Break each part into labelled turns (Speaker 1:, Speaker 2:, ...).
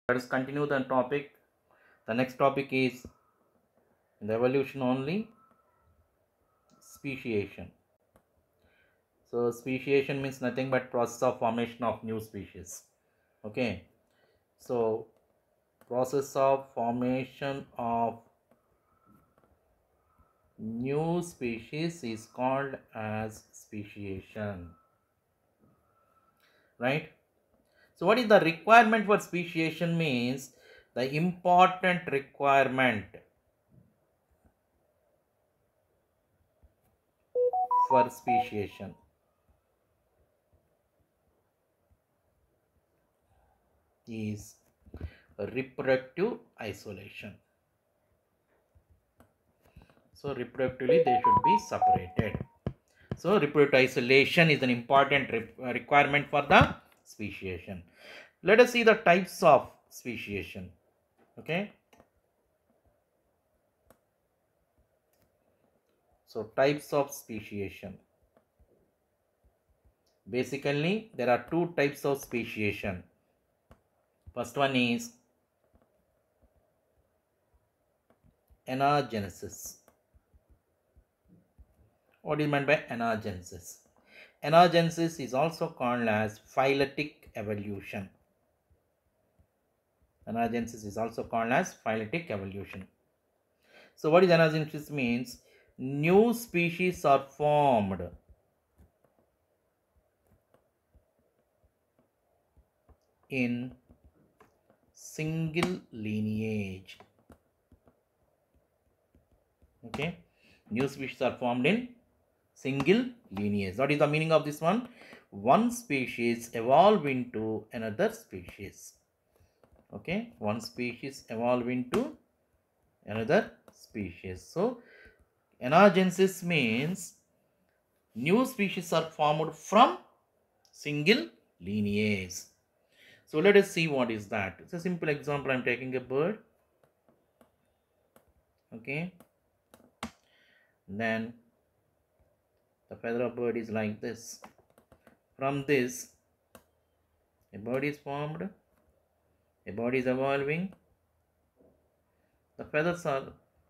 Speaker 1: Let us continue the topic. The next topic is the evolution only, speciation. So speciation means nothing but process of formation of new species. Okay. So process of formation of new species is called as speciation. Right. So what is the requirement for speciation means the important requirement for speciation is reproductive isolation. So reproductively they should be separated. So reproductive isolation is an important requirement for the speciation. Let us see the types of speciation. Okay. So types of speciation. Basically there are two types of speciation. First one is anagenesis. What is meant by anagenesis? Anagenesis is also called as phyletic evolution. Anagenesis is also called as phyletic evolution. So what is anagenesis means? New species are formed in single lineage. Okay, new species are formed in single lineage. What is the meaning of this one? One species evolve into another species. Okay, one species evolve into another species. So anagenesis means new species are formed from single lineage. So let us see what is that. It's a simple example. I'm taking a bird. Okay, then the feather of bird is like this. From this a bird is formed, a bird is evolving. The feathers are,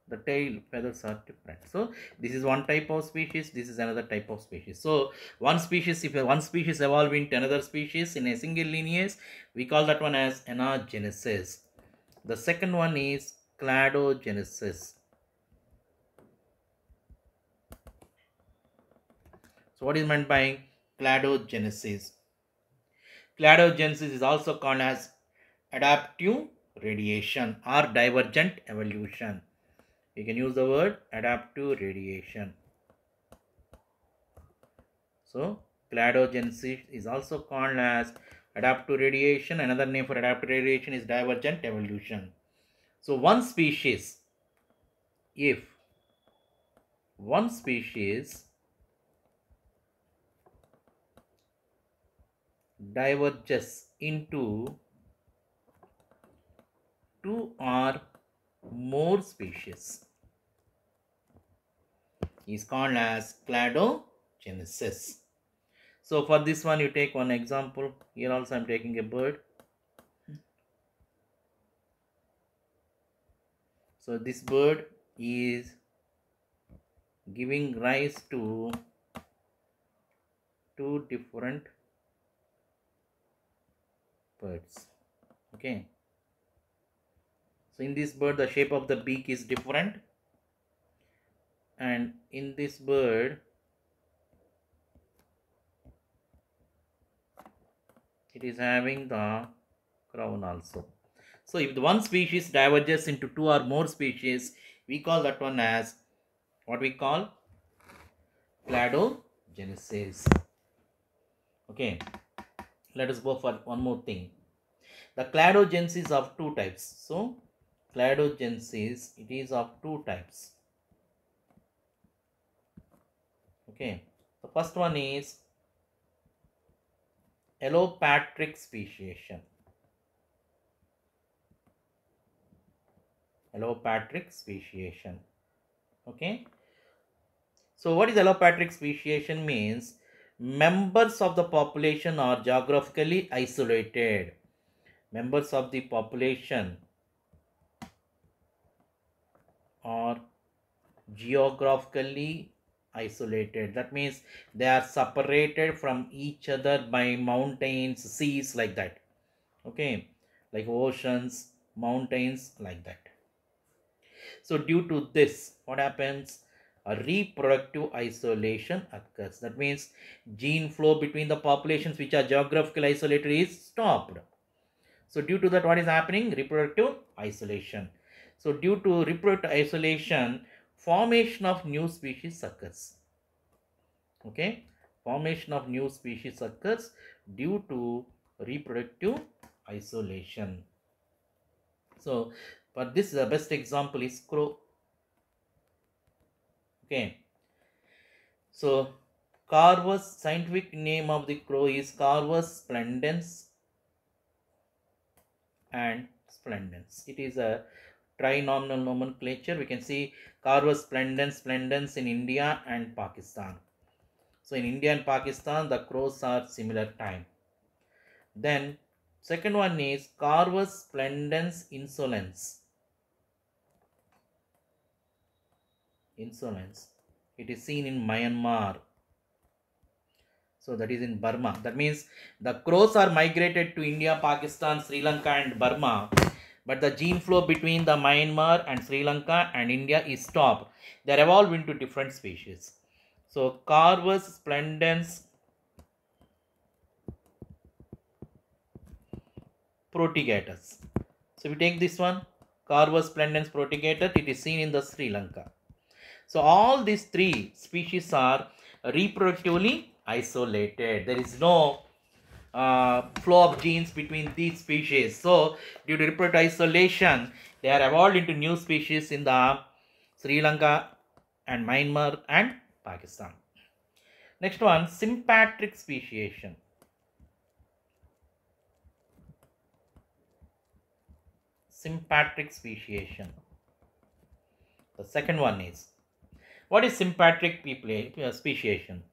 Speaker 1: the tail feathers are different. So this is one type of species, this is another type of species. So one species, if one species evolve into another species in a single lineage, we call that one as anagenesis. The second one is cladogenesis. So what is meant by cladogenesis? Cladogenesis is also called as adaptive radiation or divergent evolution. You can use the word adaptive radiation. So cladogenesis is also called as adaptive radiation. Another name for adaptive radiation is divergent evolution. So one species, if one species diverges into two or more species is called as cladogenesis. So for this one you take one example. Here also I am taking a bird. So this bird is giving rise to two different birds. Okay. So in this bird the shape of the beak is different, and in this bird it is having the crown also. So if the one species diverges into two or more species, we call that one as what we call cladogenesis. Okay, let us go for one more thing. The cladogenesis of two types. So cladogenesis, it is of two types. Okay, the first one is allopatric speciation. Allopatric speciation. Okay, so what is allopatric speciation means? Members of the population are geographically isolated. members of the population are geographically isolated. That means they are separated from each other by mountains, seas, like that. Okay, like oceans, mountains, like that. So due to this, what happens? A reproductive isolation occurs. That means gene flow between the populations which are geographically isolated is stopped. So due to that, what is happening? Reproductive isolation. So due to reproductive isolation, formation of new species occurs. Okay, formation of new species occurs due to reproductive isolation. So, but this the best example is crow. Okay, so Carvus, scientific name of the crow is Carvus splendens and splendens. It is a trinominal nomenclature. We can see Carvus splendens in India and Pakistan. So in India and Pakistan, the crows are similar time. Then second one is Carvus splendens insolens. Insolence. It is seen in Myanmar. So that is in Burma. That means the crows are migrated to India, Pakistan, Sri Lanka and Burma. But the gene flow between the Myanmar and Sri Lanka and India is stopped. They are evolved into different species. So Carvus splendens protegatus. So we take this one, Carvus splendens protegatus. It is seen in the Sri Lanka. So all these three species are reproductively isolated. There is no flow of genes between these species. So due to reproductive isolation, they are evolved into new species in the Sri Lanka and Myanmar and Pakistan. Next one, sympatric speciation. Sympatric speciation. The second one is, what is sympatric speciation?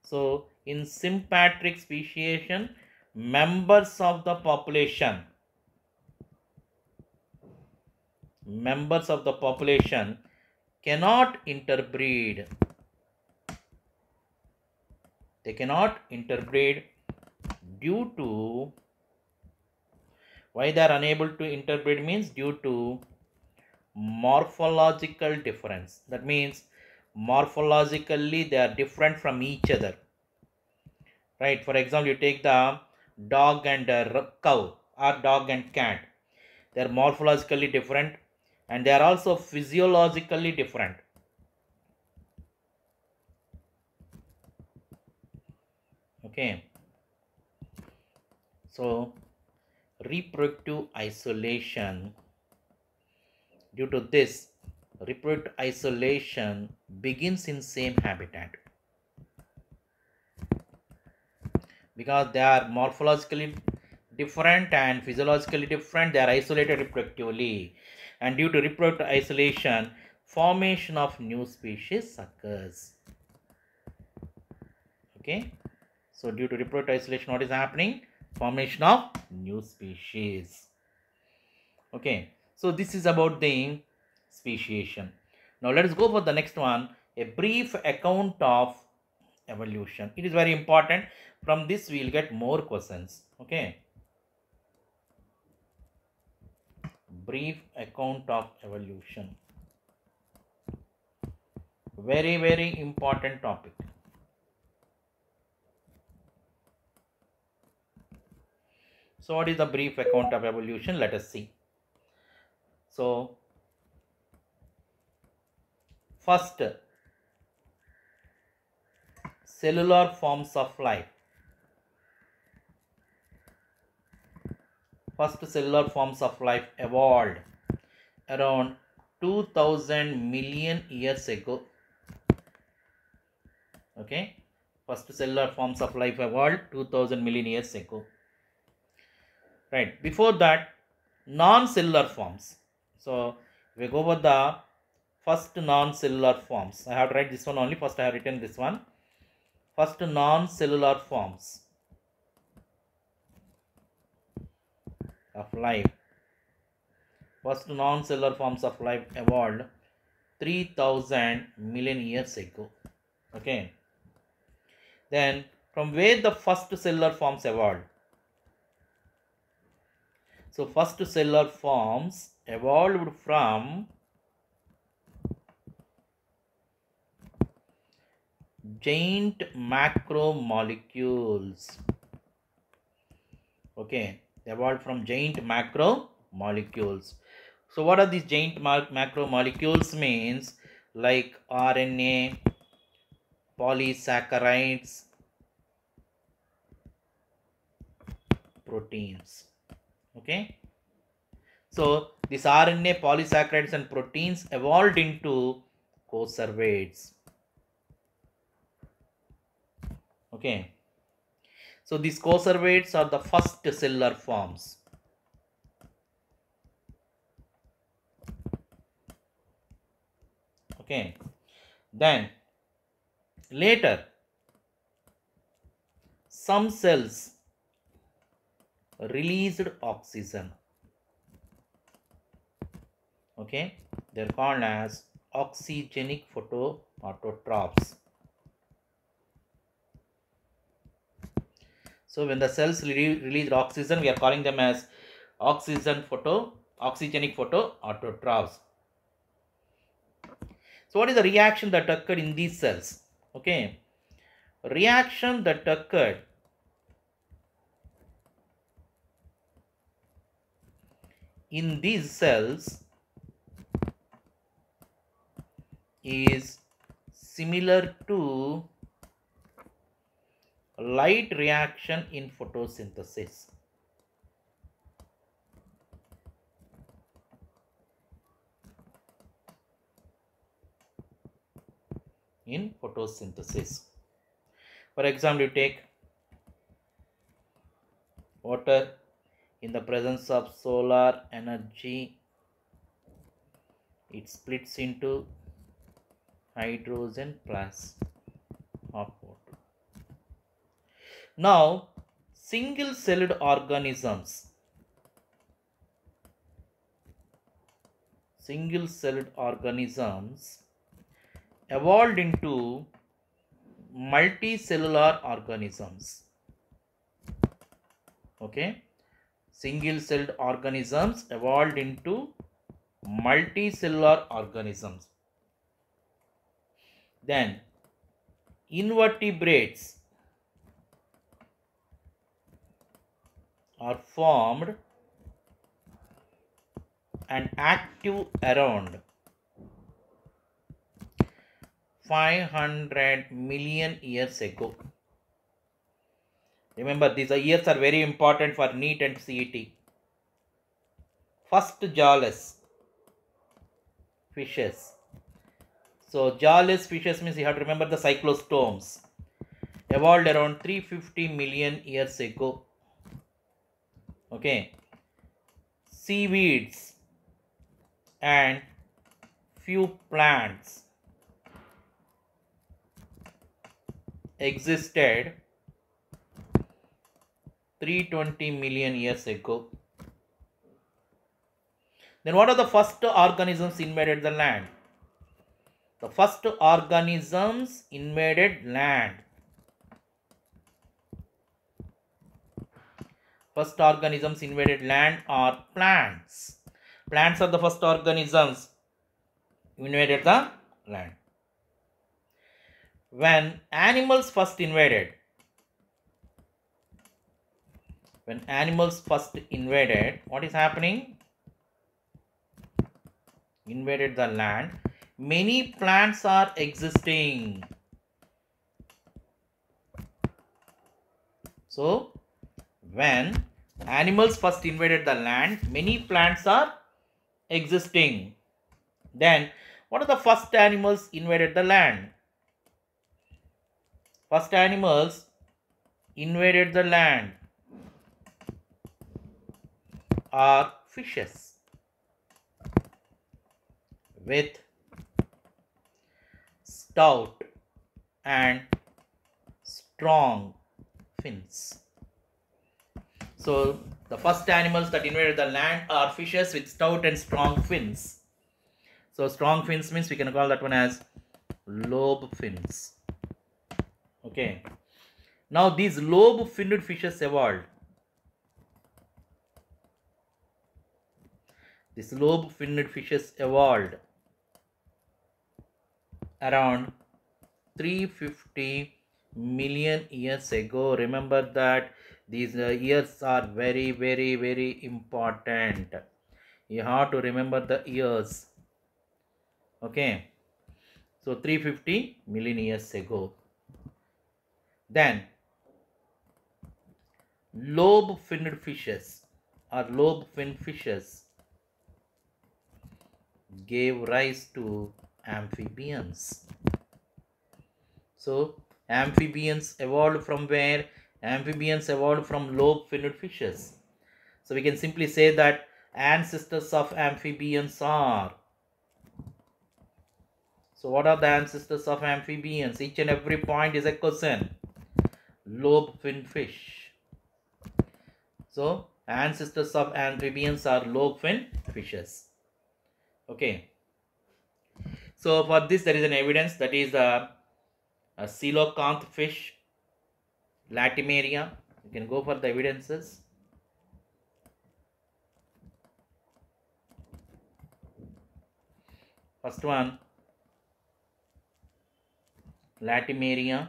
Speaker 1: So in sympatric speciation, members of the population cannot interbreed. They cannot interbreed due to, why they are unable to interbreed means due to morphological difference. That means morphologically they are different from each other. Right? For example, you take the dog and cow or dog and cat. They are morphologically different and they are also physiologically different. Okay. So reproductive isolation, due to this, reproductive isolation begins in same habitat. Because they are morphologically different and physiologically different, they are isolated reproductively. And due to reproductive isolation, formation of new species occurs. Okay. So due to reproductive isolation, what is happening? Formation of new species. Okay. So this is about the speciation. Now let us go for the next one, a brief account of evolution. It is very important. From this we will get more questions. Okay. Brief account of evolution. Very, very important topic. So what is the brief account of evolution? Let us see. So first, cellular forms of life. First cellular forms of life evolved around 2000 million years ago. Okay. First cellular forms of life evolved 2000 million years ago. Right. Before that, non-cellular forms. So we go over the first non-cellular forms. I have to write this one only. First I have written this one. First non-cellular forms. of life. First non-cellular forms of life evolved 3000 million years ago. Okay. Then from where the first cellular forms evolved? So first cellular forms evolved from giant macromolecules. Okay, they evolved from giant macromolecules. So what are these giant macromolecules means? Like RNA, polysaccharides, proteins. Okay. So these RNA, polysaccharides and proteins evolved into conservates. Okay. So these conservates are the first cellular forms. Okay. Then later some cells released oxygen. Okay. They are called as oxygenic photoautotrophs. So when the cells release oxygen, we are calling them as oxygenic photoautotrophs. So what is the reaction that occurred in these cells? Okay, reaction that occurred in these cells is similar to light reaction in photosynthesis. In photosynthesis. For example, you take water in the presence of solar energy, it splits into hydrogen plus hot water. Now, single-celled organisms evolved into multicellular organisms. Okay, single-celled organisms evolved into multicellular organisms. Then invertebrates are formed and active around 500 million years ago. Remember, these years are very important for NEET and CET. First jawless fishes. So jawless fishes means you have to remember the cyclostomes. Evolved around 350 million years ago. Okay. Seaweeds and few plants existed 320 million years ago. Then what are the first organisms invaded the land? The first organisms invaded land. First organisms invaded land are plants. Plants are the first organisms invaded the land. When animals first invaded, what is happening? Invaded the land. Many plants are existing. So, when animals first invaded the land, many plants are existing. Then, what are the first animals invaded the land? First animals invaded the land are fishes with stout and strong fins. So the first animals that invaded the land are fishes with stout and strong fins. So strong fins means we can call that one as lobe fins. Okay, now these lobe finned fishes evolved. These lobe finned fishes evolved around 350 million years ago. Remember that these years are very, very, very important. You have to remember the years. Okay, so 350 million years ago. Then lobe finned fishes or lobe finned fishes gave rise to amphibians. So amphibians evolved from where? Amphibians evolved from lobe finned fishes. So we can simply say that ancestors of amphibians are. So what are the ancestors of amphibians? Each and every point is a question. Lobe finned fish. So ancestors of amphibians are lobe finned fishes. Okay. So for this there is an evidence, that is a coelacanth fish, Latimeria. You can go for the evidences. First one, Latimeria.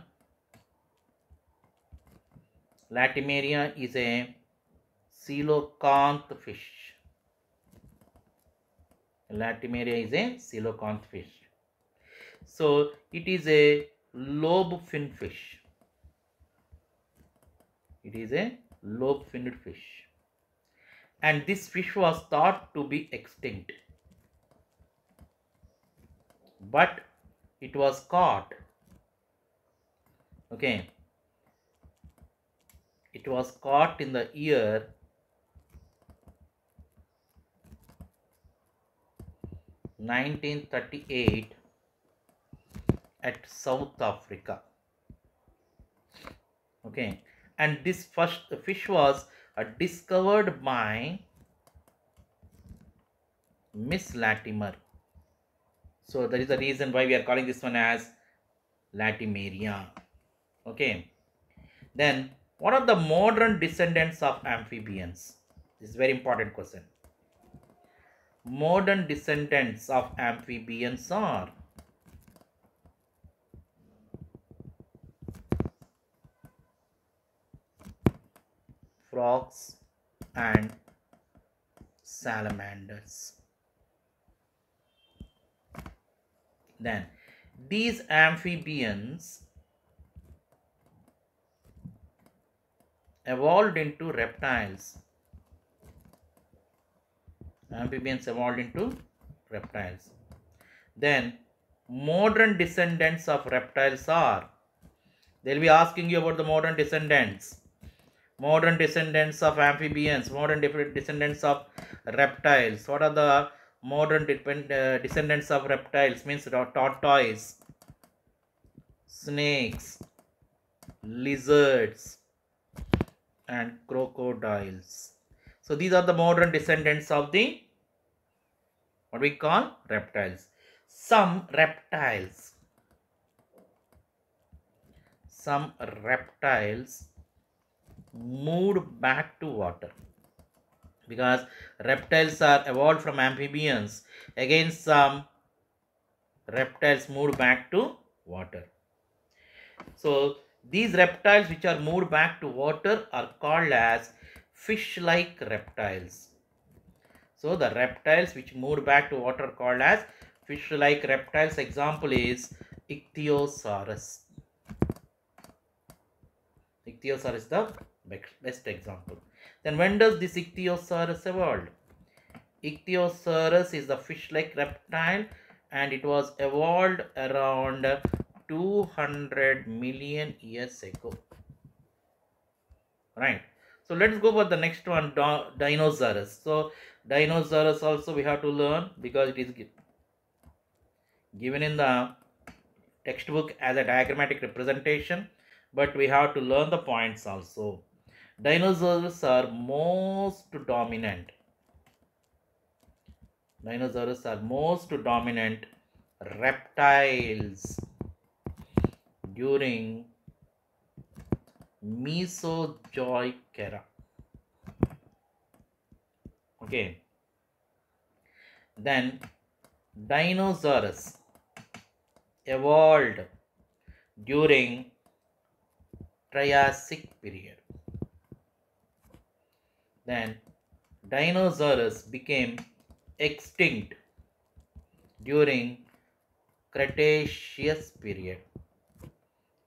Speaker 1: Latimeria is a coelacanth fish. Latimeria is a coelacanth fish. So it is a lobe finned fish. It is a lobe finned fish. And this fish was thought to be extinct. But it was caught. Okay. It was caught in the year 1938 at South Africa. Okay, and this first fish was discovered by Miss Latimer. So that is the reason why we are calling this one as Latimeria. Okay, then what are the modern descendants of amphibians? This is a very important question. Modern descendants of amphibians are frogs and salamanders. Then these amphibians evolved into reptiles. Amphibians evolved into reptiles. Then modern descendants of reptiles are, they'll be asking you about the modern descendants. Modern descendants of amphibians, modern descendants of reptiles. What are the modern descendants of reptiles? Means tortoise, snakes, lizards, and crocodiles. So these are the modern descendants of the what we call reptiles. Some reptiles moved back to water, because reptiles are evolved from amphibians. Again, some reptiles moved back to water. So these reptiles which are moved back to water are called as fish-like reptiles. So the reptiles which moved back to water are called as fish-like reptiles. Example is Ichthyosaurus. Ichthyosaurus is the best example. Then when does this Ichthyosaurus evolve? Ichthyosaurus is the fish-like reptile, and it was evolved around 200 million years ago. Right. So let's go for the next one, Dinosaurus. So Dinosaurus also we have to learn, because it is given in the textbook as a diagrammatic representation, but we have to learn the points also. Dinosaurs are most dominant. Dinosaurs are most dominant reptiles during Mesozoic era. Okay. Then dinosaurs evolved during Triassic period. Then dinosaurs became extinct during Cretaceous period.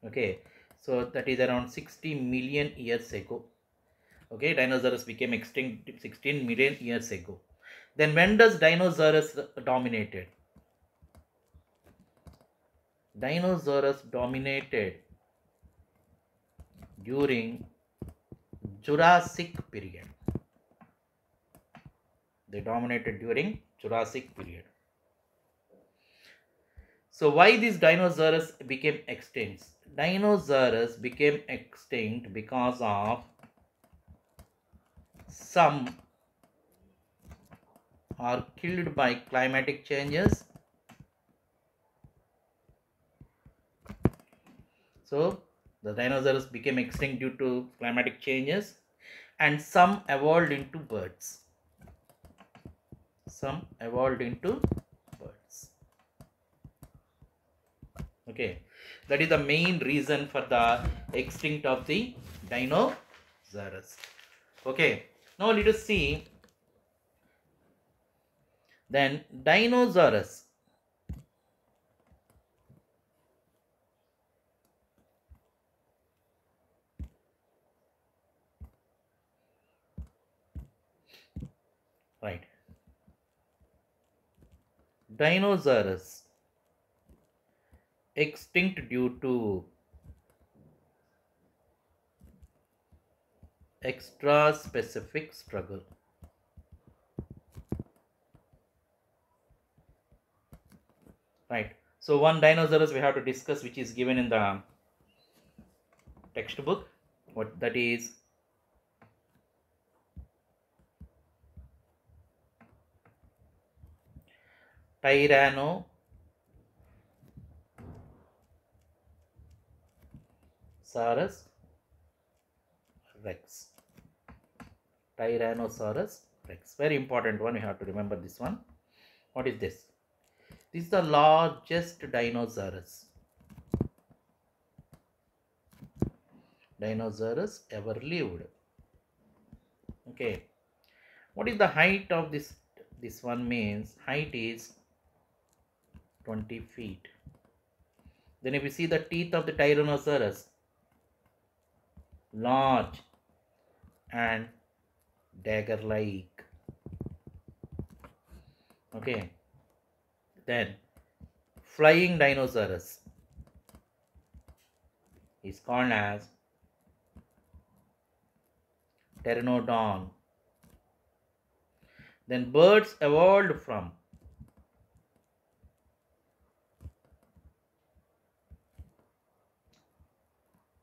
Speaker 1: Okay, so that is around 60 million years ago. Okay, dinosaurs became extinct 16 million years ago. Then when does dinosaurs dominated? Dinosaurs dominated during Jurassic period. They dominated during Jurassic period. So why these dinosaurs became extinct? Dinosaurs became extinct because of some are killed by climatic changes. So the dinosaurs became extinct due to climatic changes, and some evolved into birds. Some evolved into birds. Okay, that is the main reason for the extinct of the dinosaurs. Okay, now let us see. Then dinosaurs right. Dinosaurs extinct due to extra specific struggle. Right. So one dinosaurs we have to discuss, which is given in the textbook. What that is? Tyrannosaurus rex. Tyrannosaurus rex. Very important one. You have to remember this one. What is this? This is the largest dinosaurs ever lived. Okay. What is the height of this? This one means height is 20 feet. Then if you see the teeth of the Tyrannosaurus, large and dagger-like. Okay. Then flying dinosaurs is called as Pteranodon. Then birds evolved from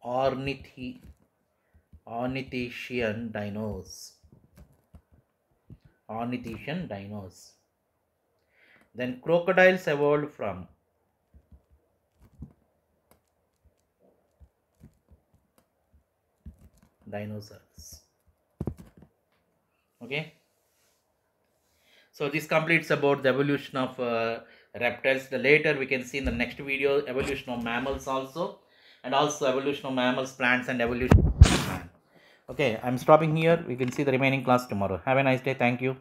Speaker 1: ornithischian dinos. Ornithischian dinos. Then crocodiles evolved from dinosaurs. Okay. So this completes about the evolution of reptiles. The later we can see in the next video evolution of mammals also, and also evolution of mammals, plants, and evolution of man. Okay, I'm stopping here. We can see the remaining class tomorrow. Have a nice day. Thank you.